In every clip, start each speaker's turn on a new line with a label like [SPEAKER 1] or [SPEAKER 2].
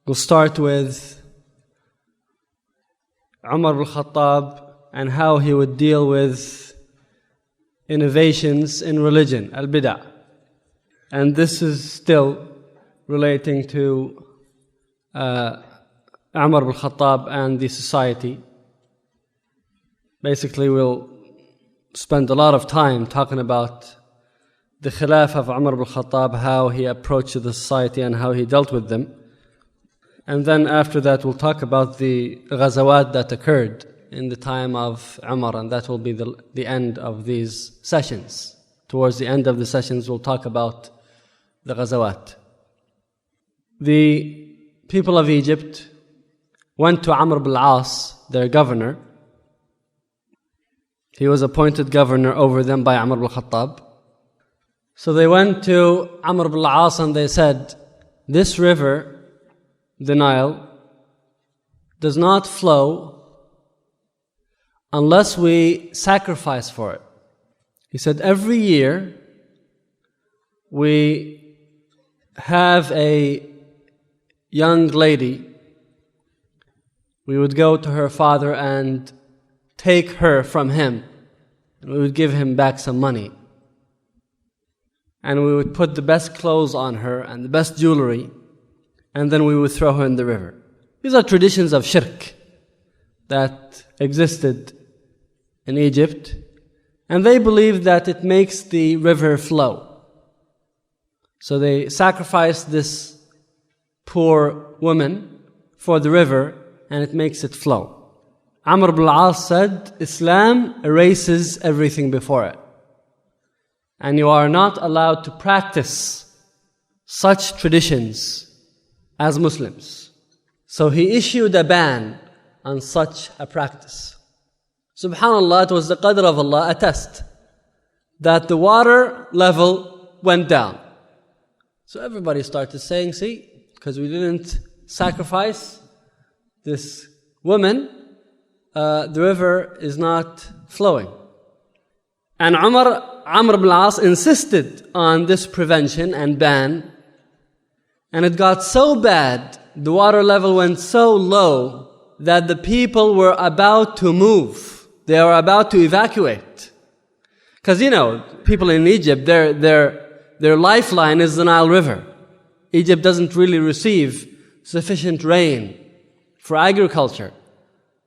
[SPEAKER 1] We'll start with Umar ibn Khattab and how he would deal with innovations in religion, al-bid'ah. And this is still relating to Umar ibn Khattab and the society. Basically, we'll spend a lot of time talking about the khilaf of Umar ibn Khattab, how he approached the society and how he dealt with them. And then after that, we'll talk about the ghazawat that occurred in the time of Umar, and that will be the end of these sessions. Towards the end of the sessions, we'll talk about the ghazawat. The people of Egypt went to Amr ibn al-As, their governor. He was appointed governor over them by Umar ibn Khattab. So they went to Amr ibn al-As and they said, this river, the Nile, does not flow unless we sacrifice for it. He said, every year we have a young lady. We would go to her father and take her from him, and we would give him back some money. And we would put the best clothes on her and the best jewelry, and then we would throw her in the river. These are traditions of shirk that existed in Egypt, and they believed that it makes the river flow. So they sacrificed this poor woman for the river, and it makes it flow. Amr ibn al-As said, Islam erases everything before it, and you are not allowed to practice such traditions as Muslims. So he issued a ban on such a practice. Subhanallah, it was the qadr of Allah, a test, that the water level went down. So everybody started saying, see, because we didn't sacrifice this woman, the river is not flowing. And Amr ibn al-As insisted on this prevention and ban, and it got so bad, the water level went so low that the people were about to move. They were about to evacuate. Because people in Egypt, their lifeline is the Nile River. Egypt doesn't really receive sufficient rain for agriculture.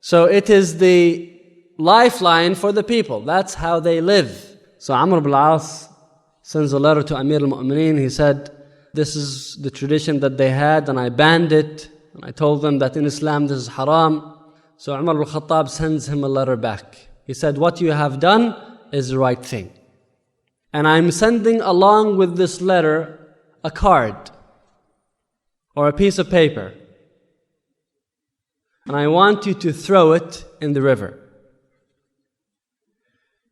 [SPEAKER 1] So it is the lifeline for the people. That's how they live. So Amr ibn al-As sends a letter to Amir al-Mu'mineen. He said, this is the tradition that they had, and I banned it. And I told them that in Islam this is haram. So Umar ibn Khattab sends him a letter back. He said, what you have done is the right thing. And I'm sending along with this letter a card or a piece of paper. And I want you to throw it in the river.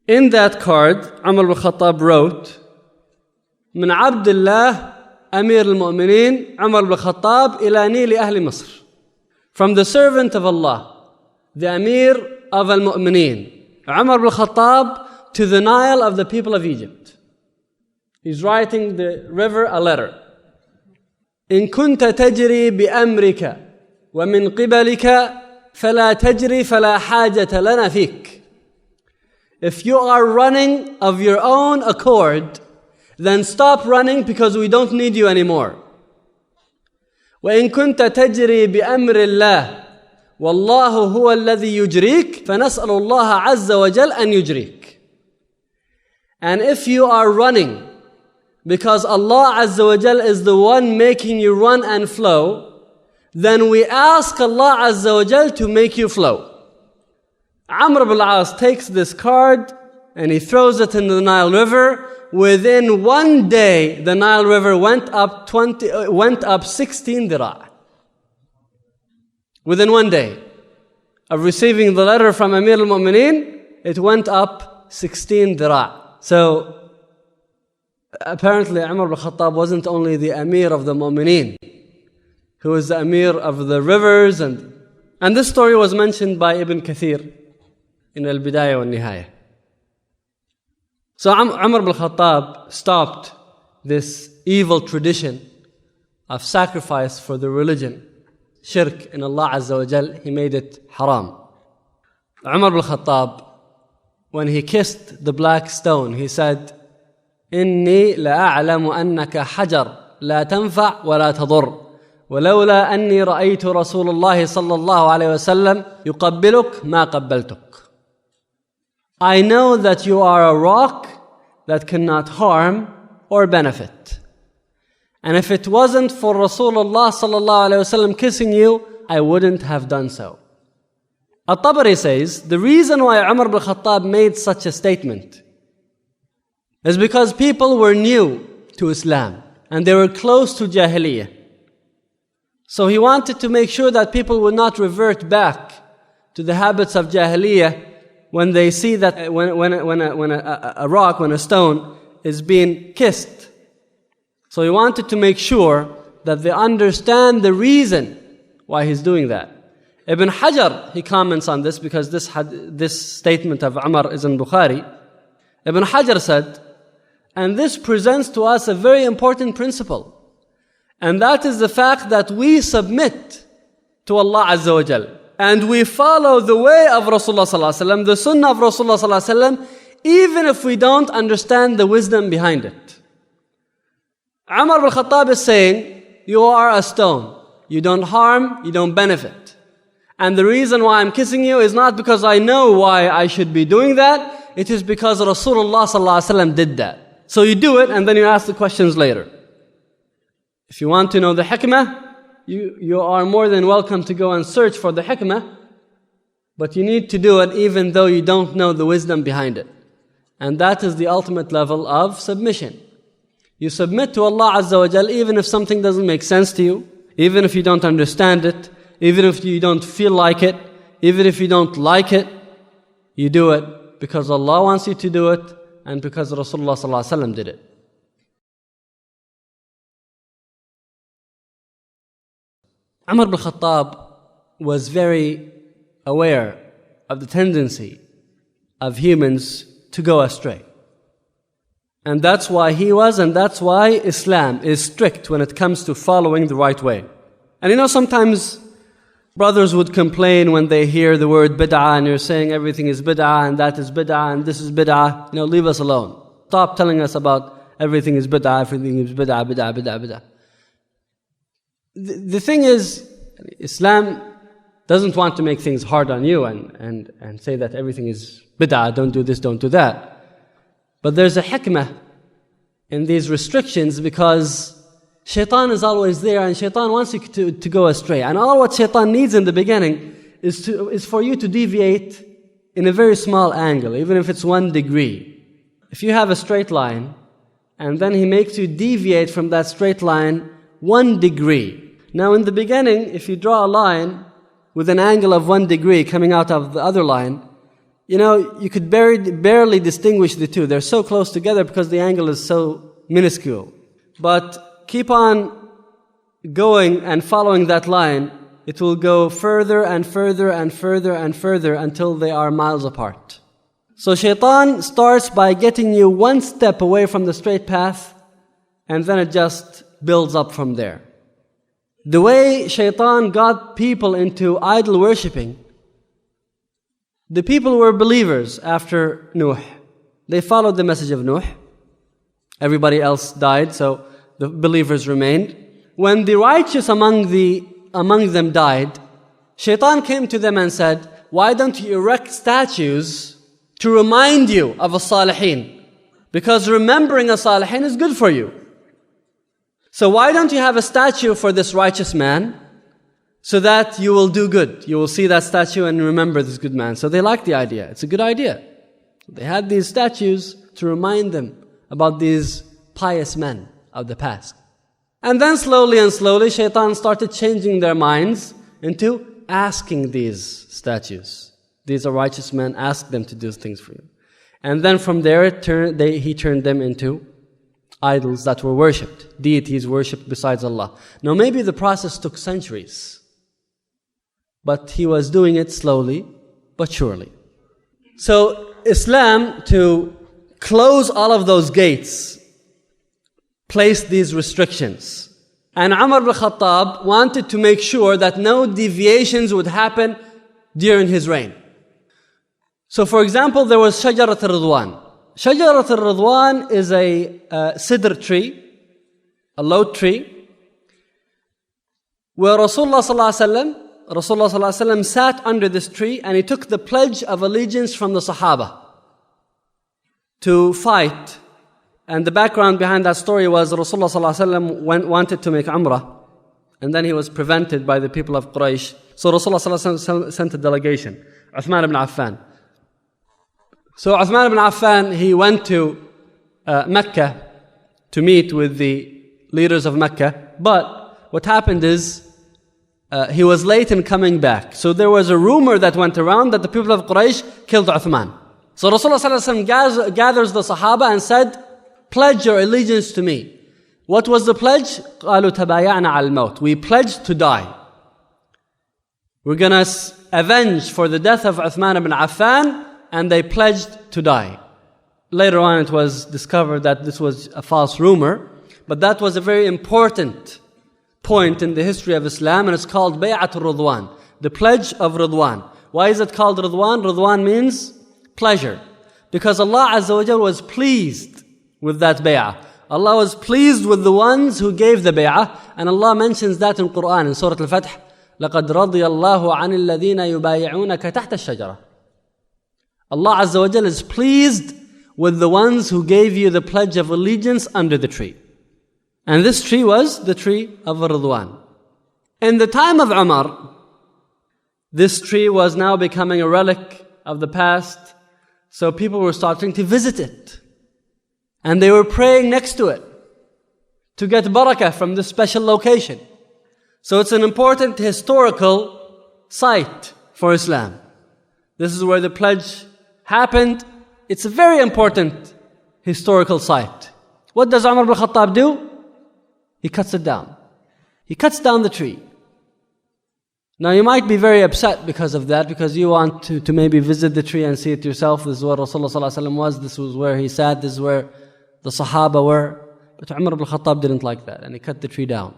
[SPEAKER 1] In that card, Umar ibn Khattab wrote, من عبد الله أمير المؤمنين عمر بن الخطاب إلى نيل أهل مصر. From the servant of Allah, the Amir of al-Mu'mineen, Umar ibn Khattab, to the Nile of the people of Egypt. He's writing the river a letter. إن كنت تجري بأمرك ومن قبلك فلا تجري فلا حاجة لنا فيك. If you are running of your own accord, then stop running because we don't need you anymore. وإن كنت تجري بأمر الله والله هو الذي يجريك فنسأل الله عز وجل أن يجريك. And if you are running because Allah Azza wa Jal is the one making you run and flow, then we ask Allah Azza wa Jal to make you flow. Amr ibn al-As takes this card and he throws it in the Nile River. Within one day, the Nile River went up 16 dira'. Within one day of receiving the letter from Amir al-Mu'mineen, it went up 16 dira'. So apparently Umar ibn Khattab wasn't only the Amir of the Mu'mineen, who was the Amir of the rivers. And this story was mentioned by Ibn Kathir in Al-Bidayah wal-Nihayah. So Umar ibn Khattab stopped this evil tradition of sacrifice for the religion shirk in Allah Azza wa Jal, He made it haram. Umar ibn Khattab, when he kissed the black stone, he said, إني لأعلم أنك حجر لا تنفع ولا تضر ولولا أني رأيت رسول الله صلى الله عليه وسلم يقبلك ما قبلتك. I know that you are a rock that cannot harm or benefit. And if it wasn't for Rasulullah sallallahu alayhi wasallam kissing you, I wouldn't have done so. At-Tabari says, the reason why Umar ibn Khattab made such a statement is because people were new to Islam and they were close to Jahiliyyah. So he wanted to make sure that people would not revert back to the habits of Jahiliyyah when they see that when a rock, when a stone is being kissed. So he wanted to make sure that they understand the reason why he's doing that. Ibn Hajar, he comments on this because this statement of Umar is in Bukhari. Ibn Hajar said, and this presents to us a very important principle. And that is the fact that we submit to Allah Azza wa Jal. And we follow the way of Rasulullah sallallahu alaihi wasallam, the sunnah of Rasulullah sallallahu alaihi wasallam, even if we don't understand the wisdom behind it. Umar ibn Khattab is saying, you are a stone. You don't harm, you don't benefit. And the reason why I'm kissing you is not because I know why I should be doing that. It is because Rasulullah sallallahu alaihi wasallam did that. So you do it and then you ask the questions later. If you want to know the hikmah, you are more than welcome to go and search for the hikmah, but you need to do it even though you don't know the wisdom behind it. And that is the ultimate level of submission. You submit to Allah Azza wa Jal even if something doesn't make sense to you, even if you don't understand it, even if you don't feel like it, even if you don't like it, you do it because Allah wants you to do it and because Rasulullah sallallahu alaihi wasallam did it. Umar ibn Khattab was very aware of the tendency of humans to go astray. And that's why and that's why Islam is strict when it comes to following the right way. And sometimes brothers would complain when they hear the word bid'ah and you're saying everything is bid'ah and that is bid'ah and this is bid'ah. Leave us alone. Stop telling us about everything is bid'ah, bid'ah. The thing is, Islam doesn't want to make things hard on you and say that everything is bid'ah, don't do this, don't do that. But there's a hikmah in these restrictions because shaitan is always there and shaitan wants you to go astray. And all what shaitan needs in the beginning is for you to deviate in a very small angle, even if it's 1 degree. If you have a straight line and then he makes you deviate from that straight line 1 degree. Now in the beginning, if you draw a line with an angle of 1 degree coming out of the other line, you could barely distinguish the two. They're so close together because the angle is so minuscule. But keep on going and following that line, it will go further and further and further and further until they are miles apart. So shaitan starts by getting you 1 step away from the straight path and then it just builds up from there. The way shaitan got people into idol worshipping, the people were believers after Nuh. They followed the message of Nuh. Everybody else died, so the believers remained. When the righteous among them died, shaitan came to them and said, why don't you erect statues to remind you of a salihin? Because remembering a salihin is good for you. So why don't you have a statue for this righteous man so that you will do good? You will see that statue and remember this good man. So they liked the idea. It's a good idea. They had these statues to remind them about these pious men of the past. And then slowly and slowly, shaitan started changing their minds into asking these statues. These are righteous men, ask them to do things for you. And then from there, he turned them into idols that were worshipped, deities worshipped besides Allah. Now maybe the process took centuries, but he was doing it slowly but surely. So Islam, to close all of those gates, placed these restrictions. And Umar ibn Khattab wanted to make sure that no deviations would happen during his reign. So for example, there was Shajarat al-Ridwan. Shajarat al-Ridwan is a sidr tree, a low tree, where Rasulullah sallallahu alaihi wasallam sat under this tree and he took the pledge of allegiance from the Sahaba to fight. And the background behind that story was Rasulullah sallallahu alaihi wasallam wanted to make Umrah, and then he was prevented by the people of Quraysh. So Rasulullah sallallahu alaihi wasallam sent a delegation, Uthman ibn Affan. So Uthman ibn Affan, he went to Mecca to meet with the leaders of Mecca. But what happened is, he was late in coming back. So there was a rumor that went around that the people of Quraysh killed Uthman. So Rasulullah sallallahu alaihi wasallam gathers the Sahaba and said, pledge your allegiance to me. What was the pledge? قالوا تبايعنا على الموت. We pledged to die. We're going to avenge for the death of Uthman ibn Affan, and they pledged to die. Later on it was discovered that this was a false rumor, but that was a very important point in the history of Islam, and it's called Bay'atul Ridwan, the pledge of Ridwan. Why is it called Ridwan? Ridwan means pleasure, because Allah Azza wa Jal was pleased with that bay'ah. Allah was pleased with the ones who gave the bay'ah, and Allah mentions that in Quran in Surah Al-Fath. لَقَدْ رَضِيَ اللَّهُ عَنِ الَّذِينَ يُبَايِعُونَكَ تَحْتَ الشَّجَرَةِ. Allah Azza wa Jal is pleased with the ones who gave you the pledge of allegiance under the tree. And this tree was the tree of Ridwan. In the time of Umar, this tree was now becoming a relic of the past, so people were starting to visit it. And they were praying next to it to get barakah from this special location. So it's an important historical site for Islam. This is where the pledge happened. It's a very important historical site. What does Umar ibn Khattab do? He cuts it down. He cuts down the tree. Now you might be very upset because of that, because you want to maybe visit the tree and see it yourself. This is where Rasulullah sallallahu alaihi wasallam was. This was where he sat. This is where the Sahaba were. But Umar ibn Khattab didn't like that, and he cut the tree down.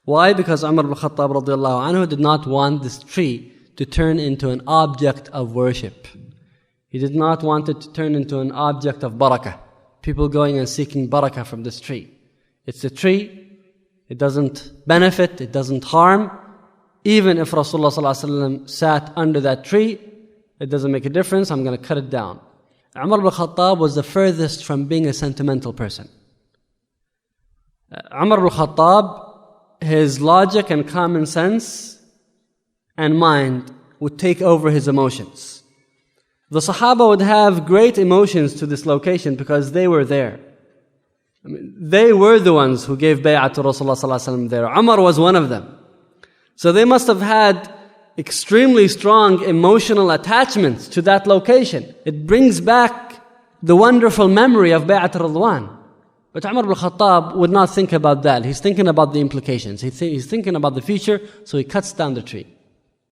[SPEAKER 1] Why? Because Umar ibn Khattab radiallahu anhu did not want this tree to turn into an object of worship. He did not want it to turn into an object of barakah. People going and seeking barakah from this tree. It's a tree. It doesn't benefit. It doesn't harm. Even if Rasulullah sallallahu alaihi wasallam sat under that tree, it doesn't make a difference. I'm going to cut it down. Umar ibn Khattab was the furthest from being a sentimental person. Umar ibn Khattab, his logic and common sense and mind would take over his emotions. The Sahaba would have great emotions to this location because they were there. They were the ones who gave bay'ah to Rasulullah sallallahu alaihi wasallam there. Umar was one of them. So they must have had extremely strong emotional attachments to that location. It brings back the wonderful memory of Bay'at al-Ridwan. But Umar ibn Khattab would not think about that. He's thinking about the implications. He's thinking about the future, so he cuts down the tree.